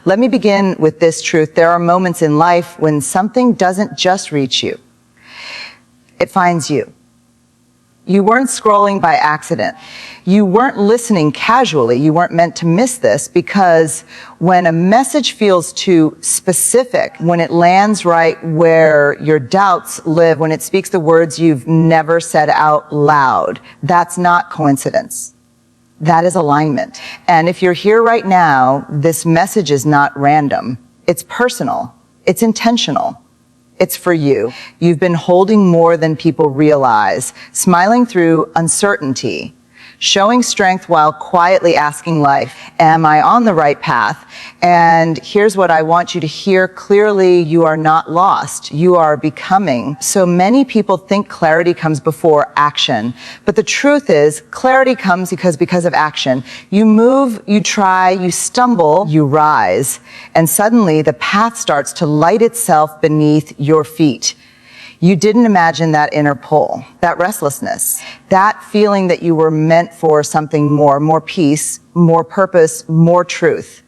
Let me begin with this truth. There are moments in life when something doesn't just reach you. It finds you. You weren't scrolling by accident. You weren't listening casually. You weren't meant to miss this, because when a message feels too specific, when it lands right where your doubts live, when it speaks the words you've never said out loud, that's not coincidence. That is alignment. And if you're here right now, this message is not random. It's personal. It's intentional. It's for you. You've been holding more than people realize, smiling through uncertainty, showing strength while quietly asking life, am I on the right path? And here's what I want you to hear clearly: you are not lost. You are becoming. So many people think clarity comes before action, but the truth is clarity comes because of action. You move, you try, you stumble, you rise, and suddenly the path starts to light itself beneath your feet. You didn't imagine that inner pull, that restlessness, that feeling that you were meant for something more peace, more purpose, more truth.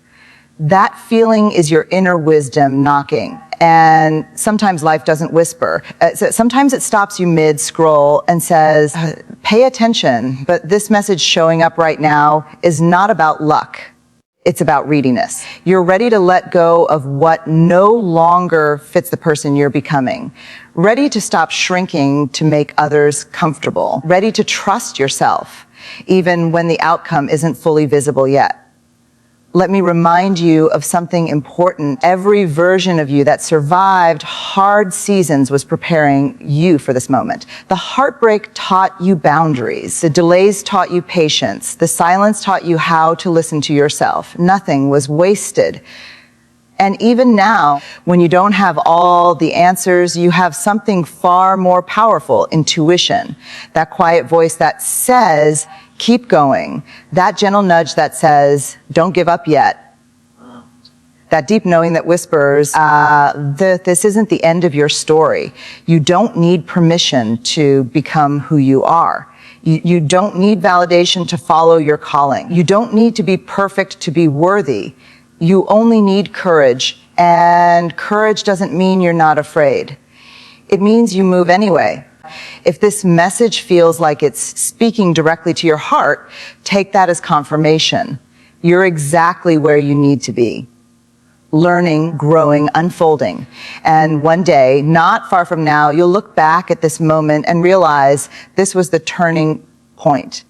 That feeling is your inner wisdom knocking. And sometimes life doesn't whisper. Sometimes it stops you mid-scroll and says, pay attention, but this message showing up right now is not about luck. It's about readiness. You're ready to let go of what no longer fits the person you're becoming. Ready to stop shrinking to make others comfortable. Ready to trust yourself, even when the outcome isn't fully visible yet. Let me remind you of something important. Every version of you that survived hard seasons was preparing you for this moment. The heartbreak taught you boundaries. The delays taught you patience. The silence taught you how to listen to yourself. Nothing was wasted. And even now, when you don't have all the answers, you have something far more powerful: intuition. That quiet voice that says, keep going. That gentle nudge that says, don't give up yet. That deep knowing that whispers, this isn't the end of your story. You don't need permission to become who you are. You don't need validation to follow your calling. You don't need to be perfect to be worthy. You only need courage, and courage doesn't mean you're not afraid. It means you move anyway. If this message feels like it's speaking directly to your heart, take that as confirmation. You're exactly where you need to be. Learning, growing, unfolding. And one day, not far from now, you'll look back at this moment and realize this was the turning point.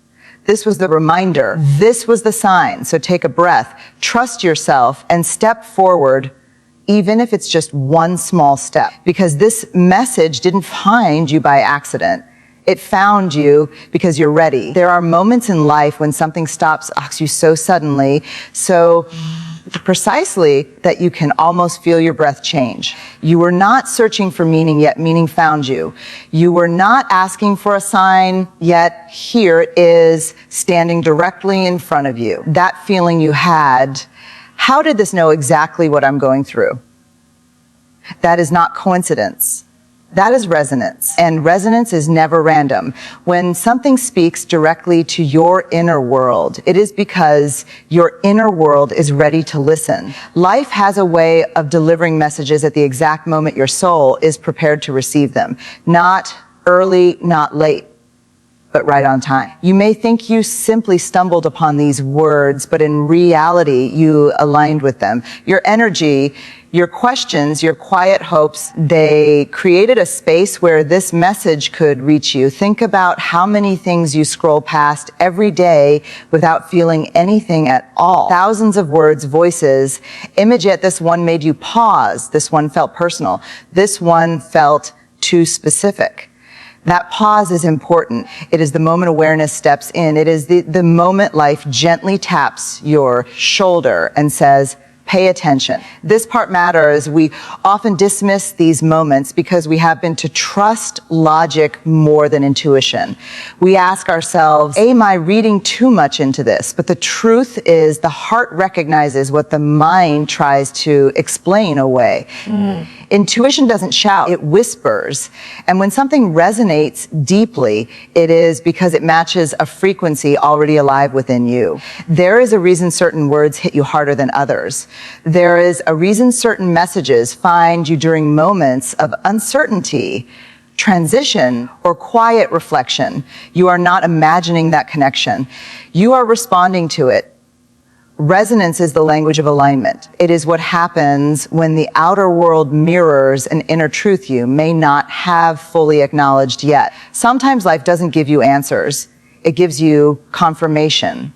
This was the reminder. This was the sign. So take a breath, trust yourself, and step forward, even if it's just one small step. Because this message didn't find you by accident. It found you because you're ready. There are moments in life when something asks you so suddenly, so precisely, that you can almost feel your breath change. You were not searching for meaning, yet meaning found you. You were not asking for a sign, yet here it is, standing directly in front of you. That feeling you had, how did this know exactly what I'm going through? That is not coincidence. That is resonance, and resonance is never random. When something speaks directly to your inner world, it is because your inner world is ready to listen. Life has a way of delivering messages at the exact moment your soul is prepared to receive them. Not early, not late, but right on time. You may think you simply stumbled upon these words, but in reality, you aligned with them. Your energy, your questions, your quiet hopes, they created a space where this message could reach you. Think about how many things you scroll past every day without feeling anything at all. Thousands of words, voices, image, yet this one made you pause. This one felt personal. This one felt too specific. That pause is important. It is the moment awareness steps in. It is the moment life gently taps your shoulder and says, pay attention. This part matters. We often dismiss these moments because we happen to trust logic more than intuition. We ask ourselves, am I reading too much into this? But the truth is the heart recognizes what the mind tries to explain away. Intuition doesn't shout, it whispers. And when something resonates deeply, it is because it matches a frequency already alive within you. There is a reason certain words hit you harder than others. There is a reason certain messages find you during moments of uncertainty, transition, or quiet reflection. You are not imagining that connection. You are responding to it. Resonance is the language of alignment. It is what happens when the outer world mirrors an inner truth you may not have fully acknowledged yet. Sometimes life doesn't give you answers. It gives you confirmation.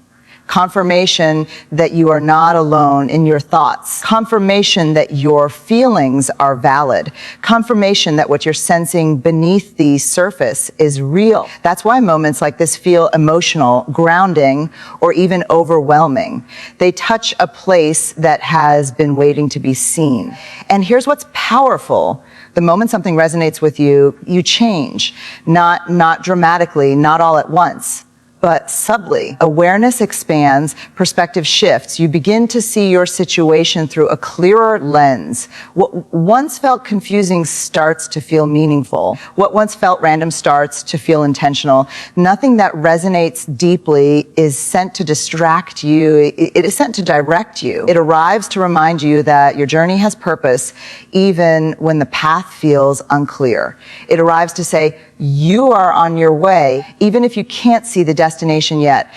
Confirmation that you are not alone in your thoughts. Confirmation that your feelings are valid. Confirmation that what you're sensing beneath the surface is real. That's why moments like this feel emotional, grounding, or even overwhelming. They touch a place that has been waiting to be seen. And here's what's powerful. The moment something resonates with you, you change. Not dramatically, not all at once, but subtly. Awareness expands, perspective shifts. You begin to see your situation through a clearer lens. What once felt confusing starts to feel meaningful. What once felt random starts to feel intentional. Nothing that resonates deeply is sent to distract you. It is sent to direct you. It arrives to remind you that your journey has purpose, even when the path feels unclear. It arrives to say, you are on your way, even if you can't see the destination yet.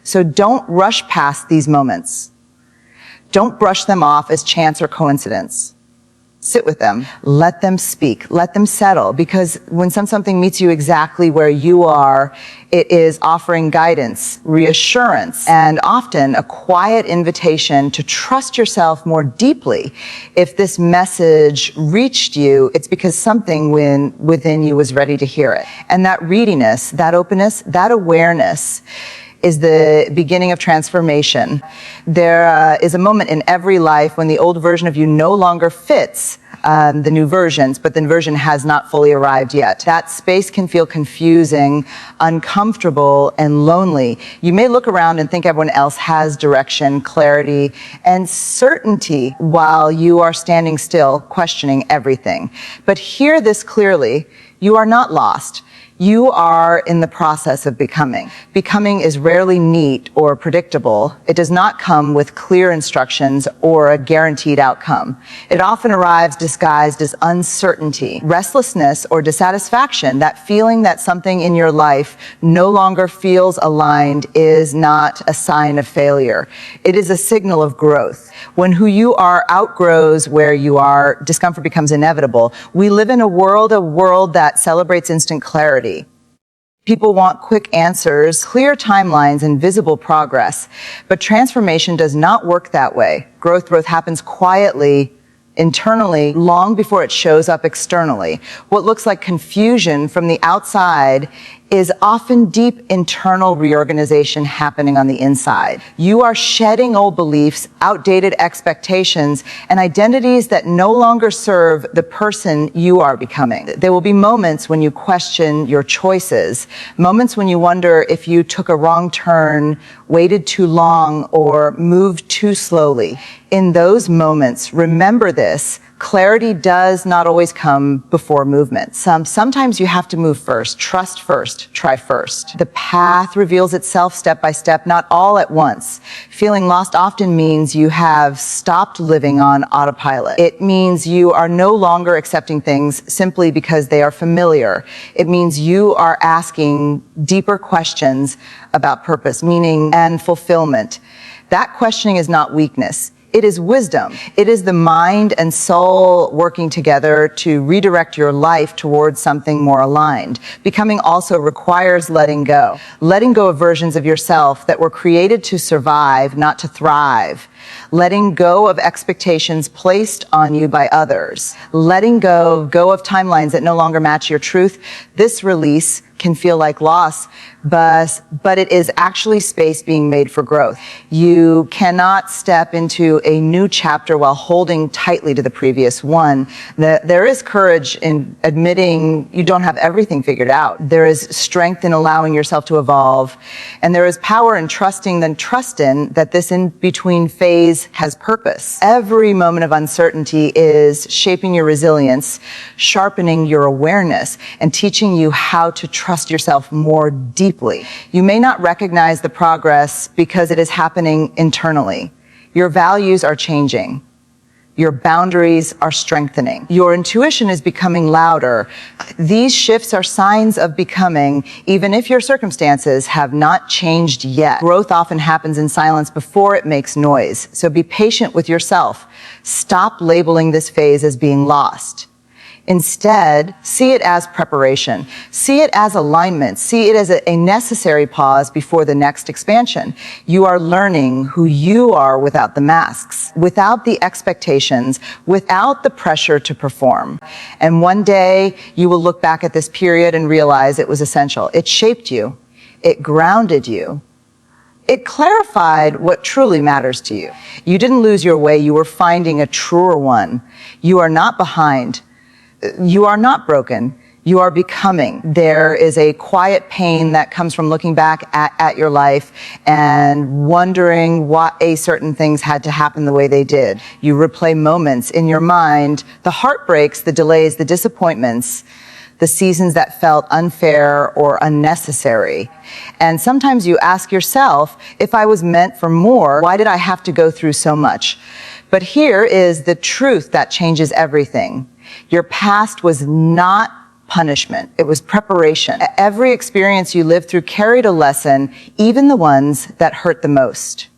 So don't rush past these moments. Don't brush them off as chance or coincidence. Sit with them. Let them speak. Let them settle. Because when something meets you exactly where you are, it is offering guidance, reassurance, and often a quiet invitation to trust yourself more deeply. If this message reached you, it's because something within you was ready to hear it. And that readiness, that openness, that awareness is the beginning of transformation. There is a moment in every life when the old version of you no longer fits the new versions, but the version has not fully arrived yet. That space can feel confusing, uncomfortable, and lonely. You may look around and think everyone else has direction, clarity, and certainty while you are standing still, questioning everything. But hear this clearly, you are not lost. You are in the process of becoming. Becoming is rarely neat or predictable. It does not come with clear instructions or a guaranteed outcome. It often arrives disguised as uncertainty, restlessness, or dissatisfaction. That feeling that something in your life no longer feels aligned is not a sign of failure. It is a signal of growth. When who you are outgrows where you are, discomfort becomes inevitable. We live in a world that celebrates instant clarity. People want quick answers, clear timelines, and visible progress. But transformation does not work that way. Growth happens quietly, internally, long before it shows up externally. What looks like confusion from the outside is often deep internal reorganization happening on the inside. You are shedding old beliefs, outdated expectations, and identities that no longer serve the person you are becoming. There will be moments when you question your choices, moments when you wonder if you took a wrong turn, waited too long, or moved too slowly. In those moments, remember this: clarity does not always come before movement. Sometimes you have to move first, trust first, try first. The path reveals itself step by step, not all at once. Feeling lost often means you have stopped living on autopilot. It means you are no longer accepting things simply because they are familiar. It means you are asking deeper questions about purpose, meaning, and fulfillment. That questioning is not weakness. It is wisdom. It is the mind and soul working together to redirect your life towards something more aligned. Becoming also requires letting go. Letting go of versions of yourself that were created to survive, not to thrive. Letting go of expectations placed on you by others. Letting go of timelines that no longer match your truth. This release can feel like loss, but it is actually space being made for growth. You cannot step into a new chapter while holding tightly to the previous one. There is courage in admitting you don't have everything figured out. There is strength in allowing yourself to evolve, and there is power in trusting that this in-between phase phase has purpose. Every moment of uncertainty is shaping your resilience, sharpening your awareness, and teaching you how to trust yourself more deeply. You may not recognize the progress because it is happening internally. Your values are changing. Your boundaries are strengthening. Your intuition is becoming louder. These shifts are signs of becoming, even if your circumstances have not changed yet. Growth often happens in silence before it makes noise. So be patient with yourself. Stop labeling this phase as being lost. Instead, see it as preparation. See it as alignment. See it as a necessary pause before the next expansion. You are learning who you are without the masks, without the expectations, without the pressure to perform. And one day, you will look back at this period and realize it was essential. It shaped you. It grounded you. It clarified what truly matters to you. You didn't lose your way. You were finding a truer one. You are not behind. You are not broken. You are becoming. There is a quiet pain that comes from looking back at your life and wondering why certain things had to happen the way they did. You replay moments in your mind, the heartbreaks, the delays, the disappointments, the seasons that felt unfair or unnecessary. And sometimes you ask yourself, if I was meant for more, why did I have to go through so much? But here is the truth that changes everything. Your past was not punishment. It was preparation. Every experience you lived through carried a lesson, even the ones that hurt the most.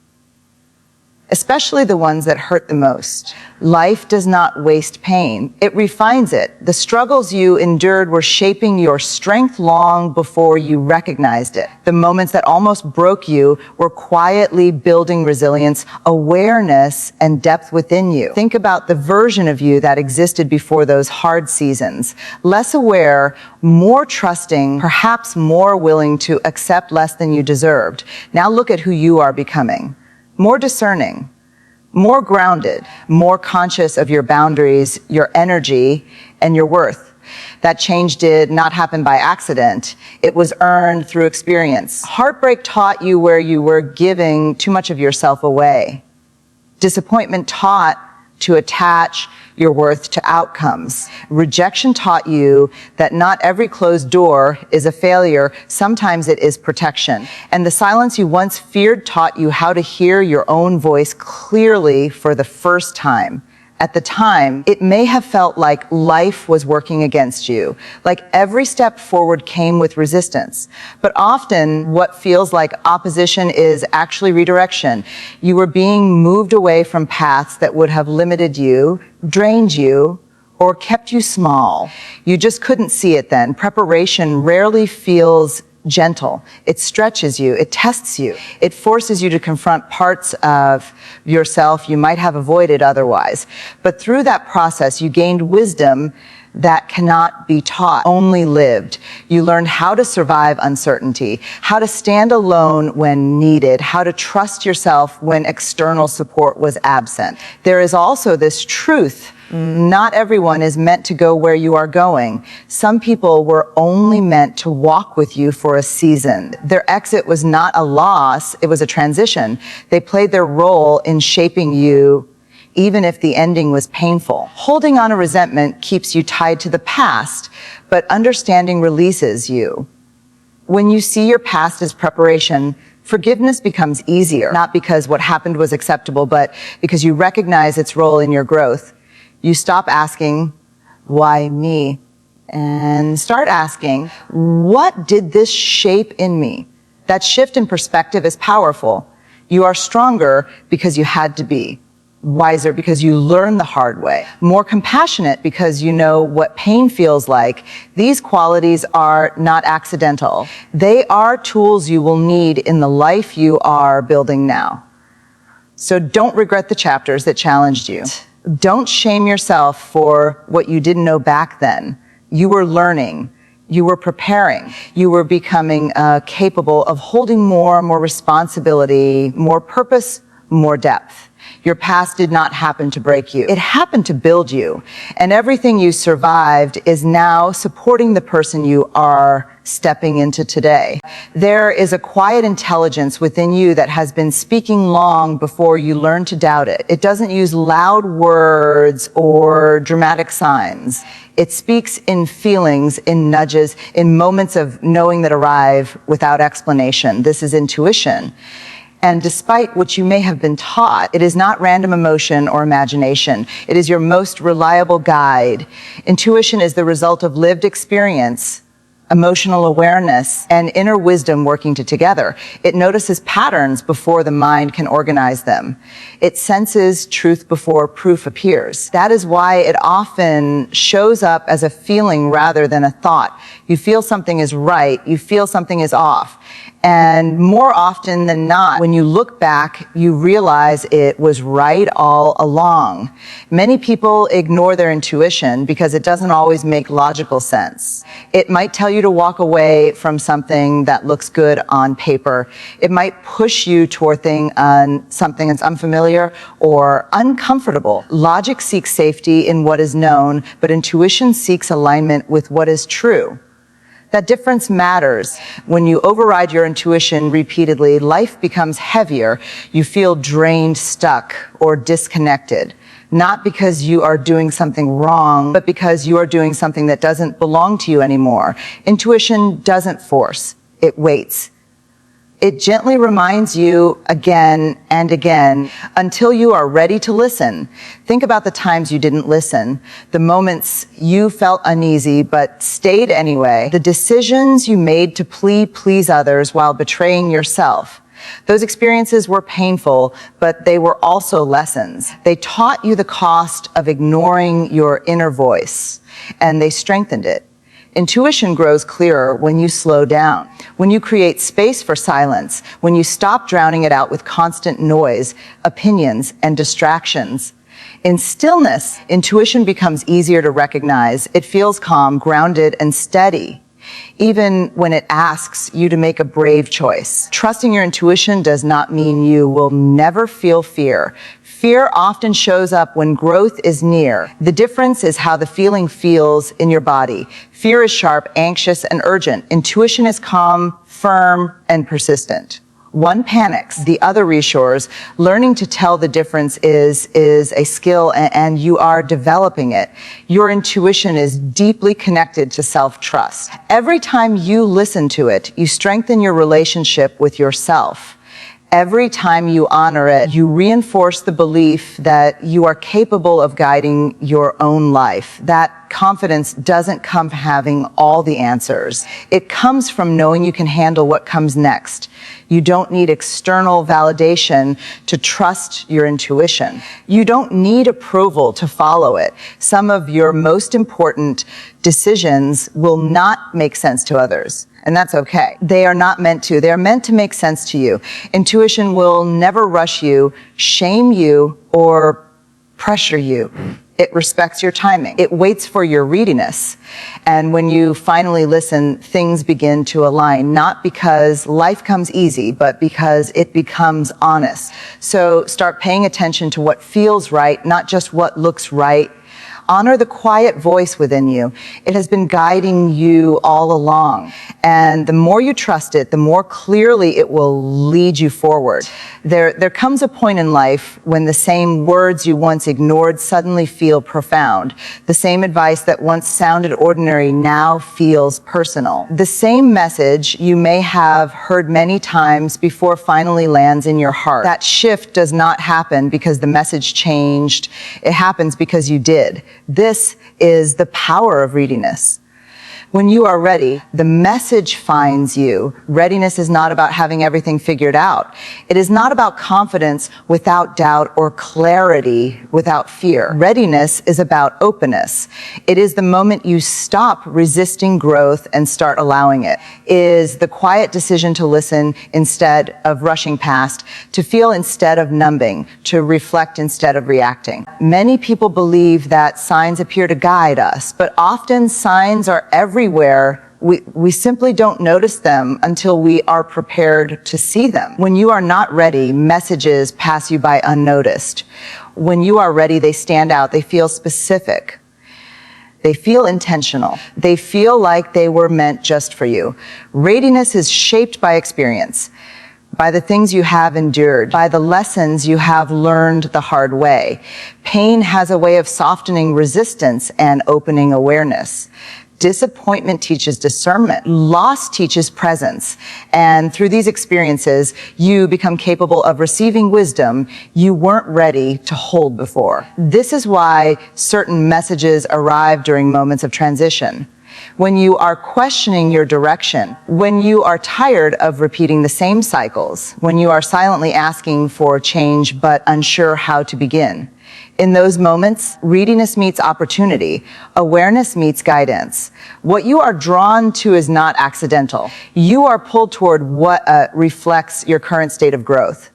Especially the ones that hurt the most. Life does not waste pain. It refines it. The struggles you endured were shaping your strength long before you recognized it. The moments that almost broke you were quietly building resilience, awareness, and depth within you. Think about the version of you that existed before those hard seasons. Less aware, more trusting, perhaps more willing to accept less than you deserved. Now look at who you are becoming. More discerning, more grounded, more conscious of your boundaries, your energy, and your worth. That change did not happen by accident. It was earned through experience. Heartbreak taught you where you were giving too much of yourself away. Disappointment taught to attach your worth to outcomes. Rejection taught you that not every closed door is a failure. Sometimes it is protection. And the silence you once feared taught you how to hear your own voice clearly for the first time. At the time, it may have felt like life was working against you, like every step forward came with resistance. But often, what feels like opposition is actually redirection. You were being moved away from paths that would have limited you, drained you, or kept you small. You just couldn't see it then. Preparation rarely feels gentle. It stretches you. It tests you. It forces you to confront parts of yourself you might have avoided otherwise. But through that process, you gained wisdom that cannot be taught, only lived. You learned how to survive uncertainty, how to stand alone when needed, how to trust yourself when external support was absent. There is also this truth. Not everyone is meant to go where you are going. Some people were only meant to walk with you for a season. Their exit was not a loss, it was a transition. They played their role in shaping you, even if the ending was painful. Holding on to resentment keeps you tied to the past, but understanding releases you. When you see your past as preparation, forgiveness becomes easier, not because what happened was acceptable, but because you recognize its role in your growth. You stop asking, why me? And start asking, what did this shape in me? That shift in perspective is powerful. You are stronger because you had to be. Wiser because you learned the hard way. More compassionate because you know what pain feels like. These qualities are not accidental. They are tools you will need in the life you are building now. So don't regret the chapters that challenged you. Don't shame yourself for what you didn't know back then. You were learning. You were preparing. You were becoming capable of holding more responsibility, more purpose, more depth. Your past did not happen to break you. It happened to build you. And everything you survived is now supporting the person you are stepping into today. There is a quiet intelligence within you that has been speaking long before you learn to doubt it. It doesn't use loud words or dramatic signs. It speaks in feelings, in nudges, in moments of knowing that arrive without explanation. This is intuition. And despite what you may have been taught, it is not random emotion or imagination. It is your most reliable guide. Intuition is the result of lived experience, emotional awareness, and inner wisdom working together. It notices patterns before the mind can organize them. It senses truth before proof appears. That is why it often shows up as a feeling rather than a thought. You feel something is right, you feel something is off. And more often than not, when you look back, you realize it was right all along. Many people ignore their intuition because it doesn't always make logical sense. It might tell you to walk away from something that looks good on paper. It might push you toward something that's unfamiliar or uncomfortable. Logic seeks safety in what is known, but intuition seeks alignment with what is true. That difference matters. When you override your intuition repeatedly, life becomes heavier. You feel drained, stuck, or disconnected. Not because you are doing something wrong, but because you are doing something that doesn't belong to you anymore. Intuition doesn't force, it waits. It gently reminds you again and again until you are ready to listen. Think about the times you didn't listen, the moments you felt uneasy but stayed anyway, the decisions you made to please others while betraying yourself. Those experiences were painful, but they were also lessons. They taught you the cost of ignoring your inner voice, and they strengthened it. Intuition grows clearer when you slow down, when you create space for silence, when you stop drowning it out with constant noise, opinions, and distractions. In stillness, intuition becomes easier to recognize. It feels calm, grounded, and steady, even when it asks you to make a brave choice. Trusting your intuition does not mean you will never feel fear. Fear often shows up when growth is near. The difference is how the feeling feels in your body. Fear is sharp, anxious, and urgent. Intuition is calm, firm, and persistent. One panics, the other reassures. Learning to tell the difference is a skill, and you are developing it. Your intuition is deeply connected to self-trust. Every time you listen to it, you strengthen your relationship with yourself. Every time you honor it, you reinforce the belief that you are capable of guiding your own life. That confidence doesn't come from having all the answers. It comes from knowing you can handle what comes next. You don't need external validation to trust your intuition. You don't need approval to follow it. Some of your most important decisions will not make sense to others. And that's okay. They are not meant to. They are meant to make sense to you. Intuition will never rush you, shame you, or pressure you. It respects your timing. It waits for your readiness. And when you finally listen, things begin to align, not because life comes easy, but because it becomes honest. So start paying attention to what feels right, not just what looks right. Honor the quiet voice within you. It has been guiding you all along. And the more you trust it, the more clearly it will lead you forward. There comes a point in life when the same words you once ignored suddenly feel profound. The same advice that once sounded ordinary now feels personal. The same message you may have heard many times before finally lands in your heart. That shift does not happen because the message changed. It happens because you did. This is the power of readiness. When you are ready, the message finds you. Readiness is not about having everything figured out. It is not about confidence without doubt or clarity without fear. Readiness is about openness. It is the moment you stop resisting growth and start allowing it. It is the quiet decision to listen instead of rushing past, to feel instead of numbing, to reflect instead of reacting. Many people believe that signs appear to guide us, but often signs are everywhere We simply don't notice them until we are prepared to see them. When you are not ready, messages pass you by unnoticed. When you are ready, they stand out. They feel specific. They feel intentional. They feel like they were meant just for you. Readiness is shaped by experience, by the things you have endured, by the lessons you have learned the hard way. Pain has a way of softening resistance and opening awareness. Disappointment teaches discernment. Loss teaches presence. And through these experiences, you become capable of receiving wisdom you weren't ready to hold before. This is why certain messages arrive during moments of transition. When you are questioning your direction, when you are tired of repeating the same cycles, when you are silently asking for change but unsure how to begin. In those moments, readiness meets opportunity, awareness meets guidance. What you are drawn to is not accidental. You are pulled toward what reflects your current state of growth.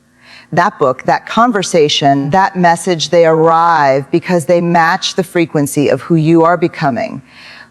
That book, that conversation, that message, they arrive because they match the frequency of who you are becoming.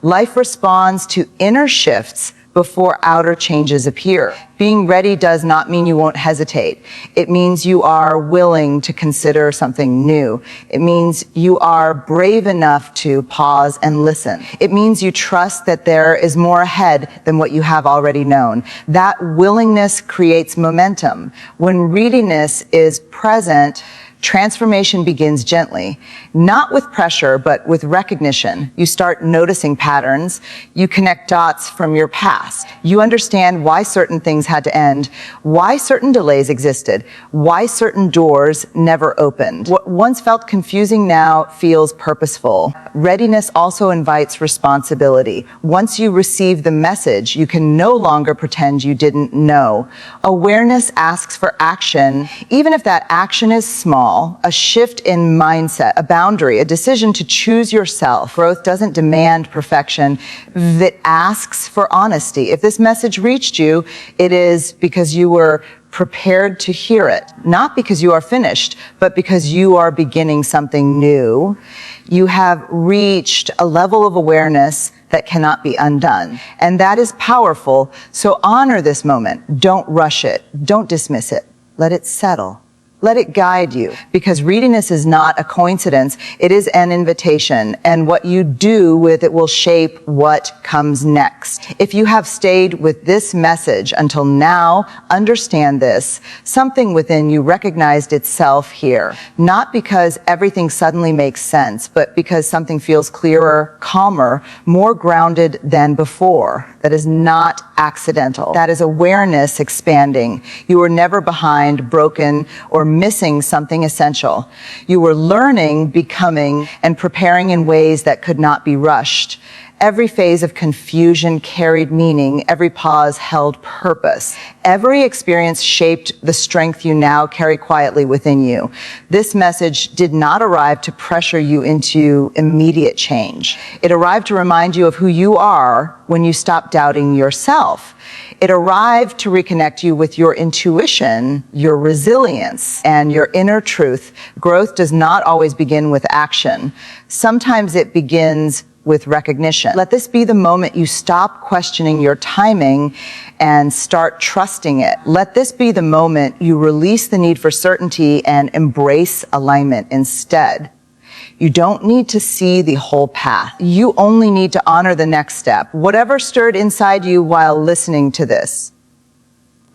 Life responds to inner shifts before outer changes appear. Being ready does not mean you won't hesitate. It means you are willing to consider something new. It means you are brave enough to pause and listen. It means you trust that there is more ahead than what you have already known. That willingness creates momentum. When readiness is present, transformation begins gently, not with pressure, but with recognition. You start noticing patterns. You connect dots from your past. You understand why certain things had to end, why certain delays existed, why certain doors never opened. What once felt confusing now feels purposeful. Readiness also invites responsibility. Once you receive the message, you can no longer pretend you didn't know. Awareness asks for action, even if that action is small. A shift in mindset, a boundary, a decision to choose yourself. Growth doesn't demand perfection. It asks for honesty. If this message reached you, it is because you were prepared to hear it. Not because you are finished, but because you are beginning something new. You have reached a level of awareness that cannot be undone. And that is powerful. So honor this moment. Don't rush it. Don't dismiss it. Let it settle. Let it guide you, because readiness is not a coincidence. It is an invitation, and what you do with it will shape what comes next. If you have stayed with this message until now, understand this. Something within you recognized itself here, not because everything suddenly makes sense, but because something feels clearer, calmer, more grounded than before. That is not accidental. That is awareness expanding. You were never behind, broken, or missing something essential. You were learning, becoming, and preparing in ways that could not be rushed. Every phase of confusion carried meaning. Every pause held purpose. Every experience shaped the strength you now carry quietly within you. This message did not arrive to pressure you into immediate change. It arrived to remind you of who you are when you stop doubting yourself. It arrived to reconnect you with your intuition, your resilience, and your inner truth. Growth does not always begin with action. Sometimes it begins with recognition. Let this be the moment you stop questioning your timing and start trusting it. Let this be the moment you release the need for certainty and embrace alignment instead. You don't need to see the whole path. You only need to honor the next step. Whatever stirred inside you while listening to this,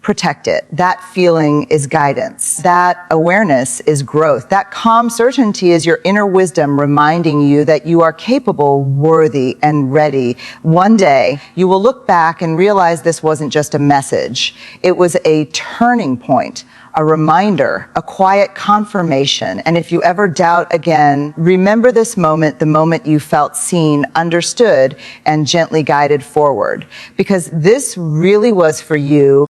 protect it. That feeling is guidance. That awareness is growth. That calm certainty is your inner wisdom reminding you that you are capable, worthy, and ready. One day, you will look back and realize this wasn't just a message. It was a turning point, a reminder, a quiet confirmation. And if you ever doubt again, remember this moment, the moment you felt seen, understood, and gently guided forward. Because this really was for you.